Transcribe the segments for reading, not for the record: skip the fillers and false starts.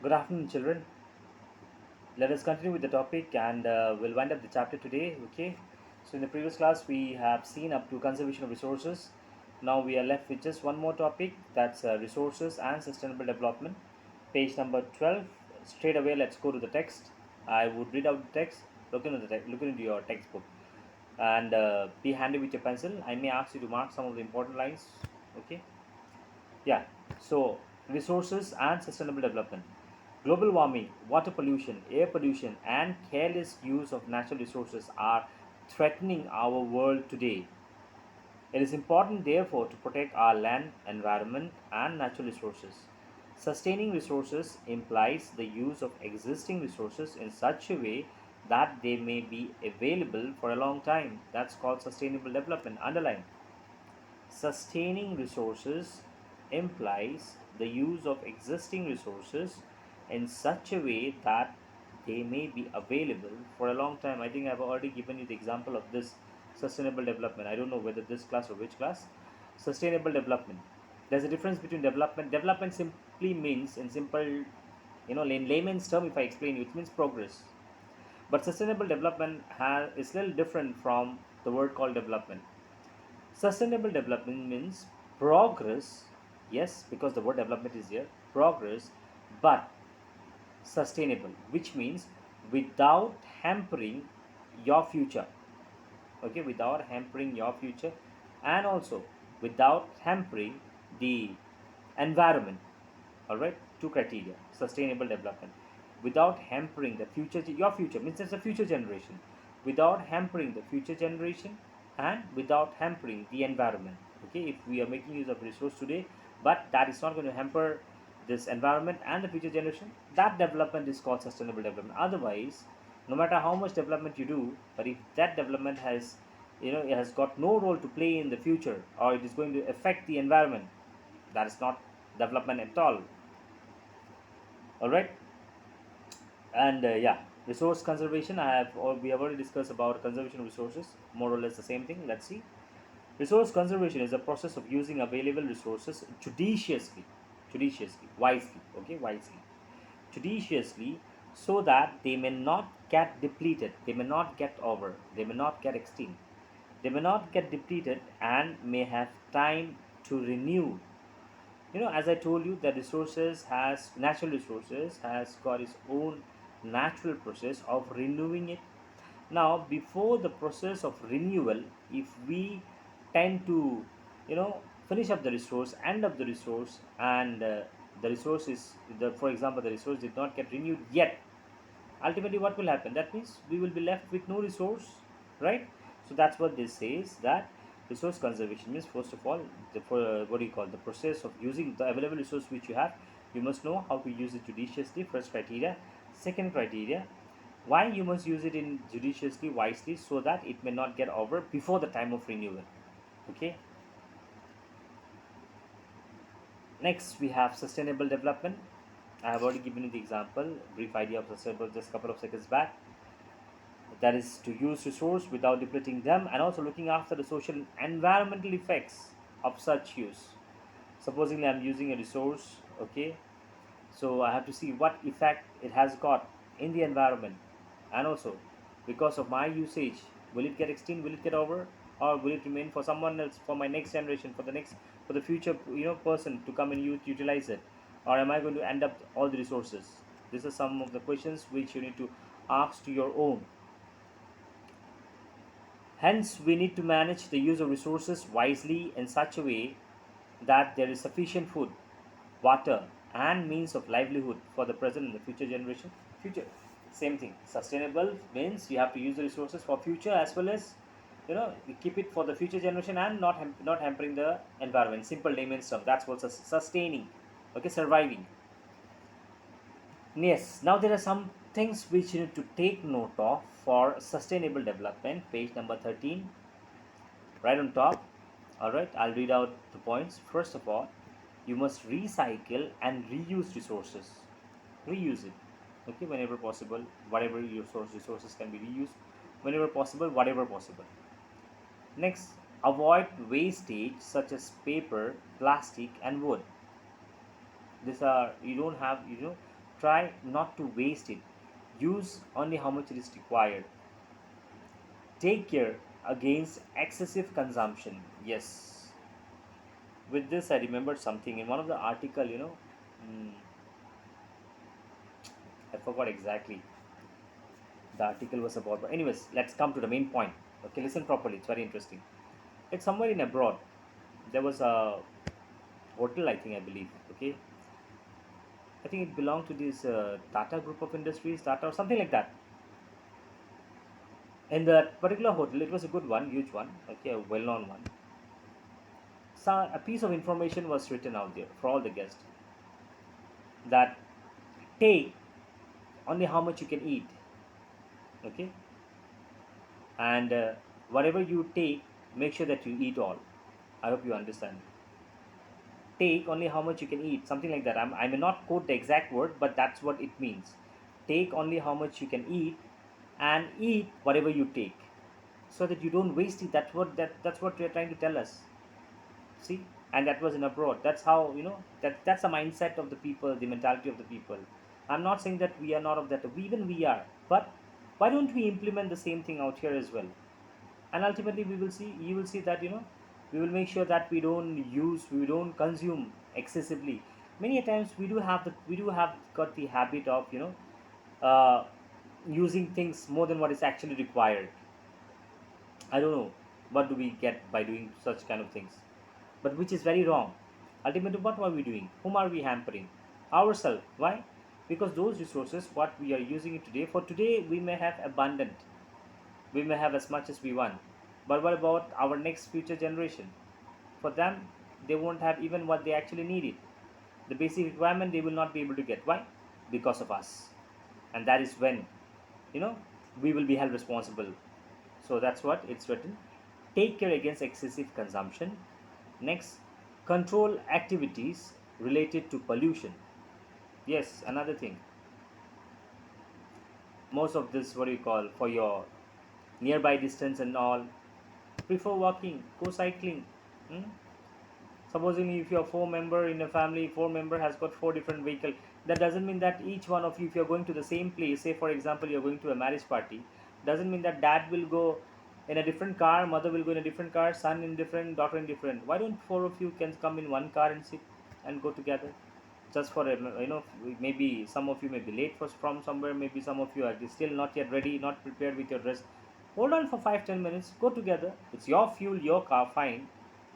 Good afternoon, children. Let us continue with the topic and we'll wind up the chapter today. Okay. So, in the previous class, we have seen up to conservation of resources. Now, we are left with just one more topic, that's resources and sustainable development. Page number 12. Straight away, let's go to the text. I would read out the text, look into your textbook, and be handy with your pencil. I may ask you to mark some of the important lines. Okay. Yeah, so resources and sustainable development. Global warming, water pollution, air pollution, and careless use of natural resources are threatening our world today. It is important, therefore, to protect our land, environment, and natural resources. Sustaining resources implies the use of existing resources in such a way that they may be available for a long time. That's called sustainable development. Underline. Sustaining resources implies the use of existing resources in such a way that they may be available for a long time. I think I've already given you the example of this sustainable development. I don't know whether this class or which class. Sustainable development. There's a difference between development. Development simply means, in simple, in layman's term, if I explain you, it means progress. But sustainable development is a little different from the word called development. Sustainable development means progress, yes, because the word development is here, progress, but sustainable, which means without hampering your future, okay, without hampering your future, and also without hampering the environment. All right, two criteria: sustainable development, without hampering the future, your future means it's a future generation, without hampering the future generation, and without hampering the environment. Okay, if we are making use of resource today, but that is not going to hamper this environment and the future generation, that development is called sustainable development. Otherwise, no matter how much development you do, but if that development has, it has got no role to play in the future, or it is going to affect the environment, that is not development at all. All right. And yeah, resource conservation, we have already discussed about conservation of resources, more or less the same thing. Let's see. Resource conservation is a process of using available resources judiciously, wisely, okay, wisely, judiciously, so that they may not get depleted, they may not get over, they may not get extinct, they may not get depleted, and may have time to renew. As I told you, the resources has natural resources has got its own natural process of renewing it. Now, before the process of renewal, if we tend to finish up the resource, end up the resource, and the resource is for example, the resource did not get renewed yet, ultimately what will happen? That means we will be left with no resource, right? So that's what this says, that resource conservation means, first of all, what do you call, the process of using the available resource which you have. You must know how to use it judiciously, first criteria. Second criteria, why you must use it in judiciously, wisely, so that it may not get over before the time of renewal. Okay. Next, we have sustainable development. I have already given you the example, brief idea of sustainable just a couple of seconds back. That is to use resource without depleting them, and also looking after the social and environmental effects of such use. Supposing I'm using a resource, okay, so I have to see what effect it has got in the environment, and also because of my usage, will it get extinct, will it get over, or will it remain for someone else, for my next generation, for the future person to come and utilize it, or am I going to end up all the resources? These are some of the questions which you need to ask to your own. Hence, we need to manage the use of resources wisely in such a way that there is sufficient food, water, and means of livelihood for the present and the future generation. Future, same thing. Sustainable means you have to use the resources for future, as well as we keep it for the future generation, and not hampering the environment. Simple layman's term. That's what sustaining. Okay, surviving. Yes, now there are some things which you need to take note of for sustainable development. Page number 13, right on top. All right, I'll read out the points. First of all, you must recycle and reuse resources. Reuse it, okay, whenever possible. Whatever your resources can be reused whenever possible, whatever possible. Next, avoid wastage such as paper, plastic, and wood. These are, you don't have, Try not to waste it. Use only how much it is required. Take care against excessive consumption. Yes. With this, I remembered something in one of the article. I forgot exactly the article was about. But anyways, let's come to the main point. Okay, listen properly. It's very interesting. It's somewhere in abroad. There was a hotel, I think, I believe. Okay, I think it belonged to this Tata Group of Industries, Tata or something like that. In that particular hotel, it was a good one, huge one. Okay, a well-known one. So a piece of information was written out there for all the guests that take only how much you can eat. Okay, and whatever you take, make sure that you eat all. I hope you understand. Take only how much you can eat, something like that. I may not quote the exact word, but that's what it means. Take only how much you can eat, and eat whatever you take, so that you don't waste it. That's what they're trying to tell us. See, and that was in abroad. That's how, that's the mindset of the people, the mentality of the people. I'm not saying that we are not of that. Even we are, but why don't we implement the same thing out here as well? And ultimately you will see that, we will make sure that we don't consume excessively. Many a times we do have got the habit of, uh, using things more than what is actually required. I don't know what do we get by doing such kind of things, but which is very wrong. Ultimately, what are we doing? Whom are we hampering? Ourselves. Why? Because those resources what we are using it today, for today we may have abundant, we may have as much as we want, but what about our next future generation? For them, they won't have even what they actually needed. The basic requirement they will not be able to get. Why? Because of us. And that is when, you know we will be held responsible. So that's what it's written. Take care against excessive consumption. Next, control activities related to pollution. Yes, another thing. Most of this, what do you call, for your nearby distance and all, prefer walking, go cycling. Hmm? Supposing if you're four member in a family, four member has got four different vehicle. That doesn't mean that each one of you, if you're going to the same place, say for example you're going to a marriage party, doesn't mean that dad will go in a different car, mother will go in a different car, son in different, daughter in different. Why don't four of you can come in one car and sit and go together? Just for a, maybe some of you may be late from somewhere, maybe some of you are still not yet ready, not prepared with your dress. Hold on for 5-10 minutes, go together. It's your fuel, your car, fine,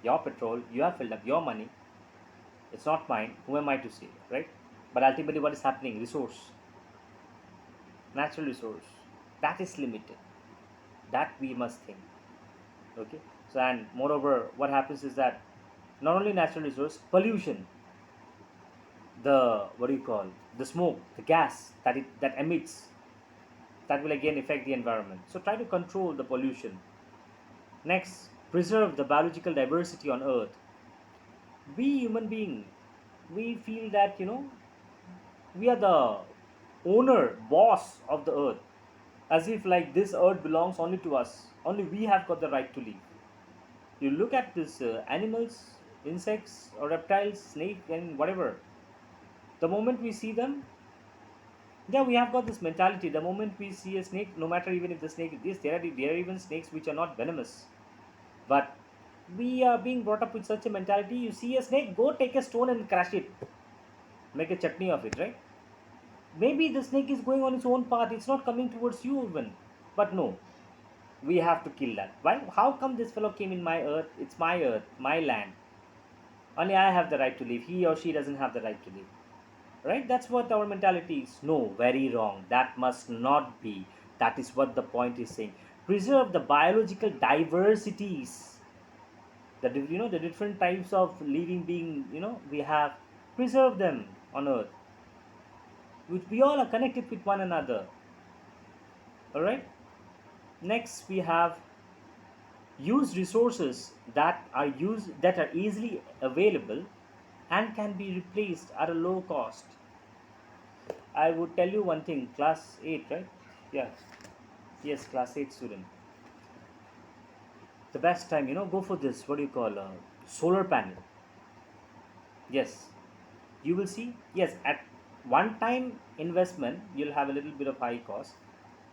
your petrol, you have filled up your money. It's not mine. Who am I to say, right? But ultimately, what is happening? Resource, natural resource, that is limited. That we must think. Okay. So, and moreover, what happens is that not only natural resource, pollution, the, what do you call, the smoke, the gas that emits, that will again affect the environment. So, try to control the pollution. Next, preserve the biological diversity on Earth. We human being, we feel that, we are the owner, boss of the earth, as if like this earth belongs only to us, only we have got the right to live. You look at this animals, insects or reptiles, snake and whatever, the moment we see them, yeah, we have got this mentality. The moment we see a snake, no matter even if the snake is, there are even snakes which are not venomous, but we are being brought up with such a mentality. You see a snake, go take a stone and crush it, make a chutney of it, right? Maybe the snake is going on its own path, it's not coming towards you even. But no, we have to kill that. Why? How come this fellow came in my earth? It's my earth, my land. Only I have the right to live. He or she doesn't have the right to live. Right? That's what our mentality is. No, very wrong. That must not be. That is what the point is saying. Preserve the biological diversities. The different types of living being, we have. Preserve them on earth. Which we all are connected with one another. Alright? Next, we have use resources that are easily available and can be replaced at a low cost. I would tell you one thing, class 8, right? Yeah, yes, class 8 student. The best time, go for this, what do you call, solar panel. Yes, you will see, yes, at one time investment, you'll have a little bit of high cost,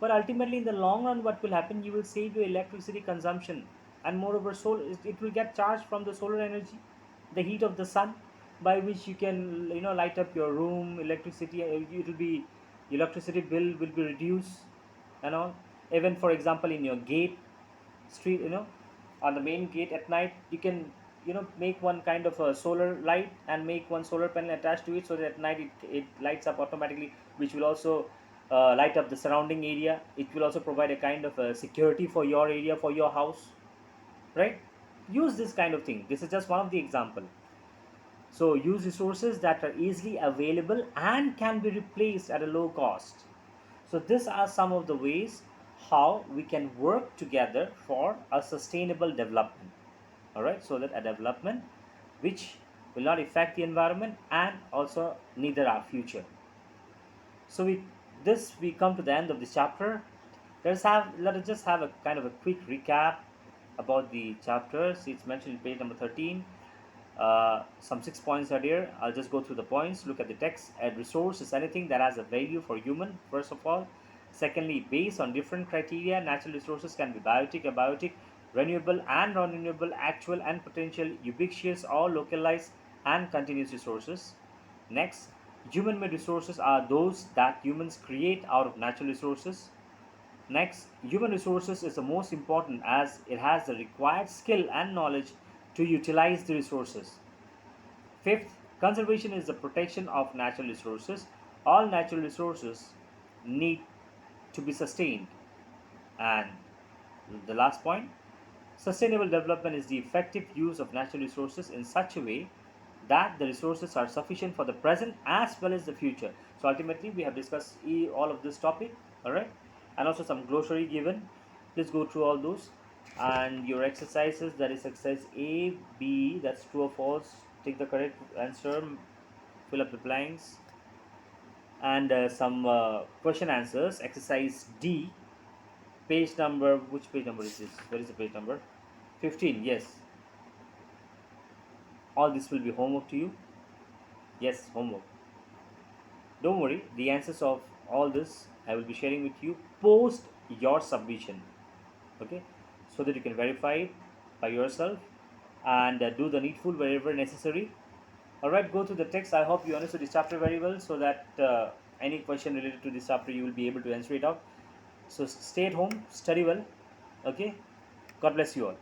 but ultimately in the long run what will happen, you will save your electricity consumption. And moreover, it will get charged from the solar energy, the heat of the sun, by which you can light up your room. Electricity, it will be, electricity bill will be reduced and all. Even for example, in your gate street, on the main gate at night, you can make one kind of a solar light and make one solar panel attached to it, so that at night it lights up automatically, which will also light up the surrounding area. It will also provide a kind of security for your area, for your house, right? Use this kind of thing. This is just one of the example. So use resources that are easily available and can be replaced at a low cost. So these are some of the ways how we can work together for a sustainable development. All right, so that a development which will not affect the environment and also neither our future. So with this we come to the end of this chapter. Let us just have a kind of a quick recap about the chapters. It's mentioned in page number 13. Some 6 points are there. I'll just go through the points. Look at the text. A resource is anything that has a value for human, first of all. Secondly, based on different criteria, natural resources can be biotic, abiotic, renewable and non-renewable, actual and potential, ubiquitous or localized, and continuous resources. Next, human-made resources are those that humans create out of natural resources. Next, human resources is the most important as it has the required skill and knowledge to utilize the resources. Fifth, conservation is the protection of natural resources. All natural resources need to be sustained. And the last point, sustainable development is the effective use of natural resources in such a way that the resources are sufficient for the present as well as the future. So ultimately, we have discussed all of this topic, all right, and also some glossary given. Please go through all those. And your exercises, that is exercise A, B, that's true or false. Take the correct answer, fill up the blanks, and some question answers. Exercise D, page number, which page number is this? Where is the page number? 15, yes. All this will be homework to you. Yes, homework. Don't worry, the answers of all this I will be sharing with you post your submission. Okay, so that you can verify it by yourself and do the needful wherever necessary. All right, go to the text. I hope you understood this chapter very well, so that any question related to this chapter you will be able to answer it out. So stay at home, study well. Okay, God bless you all.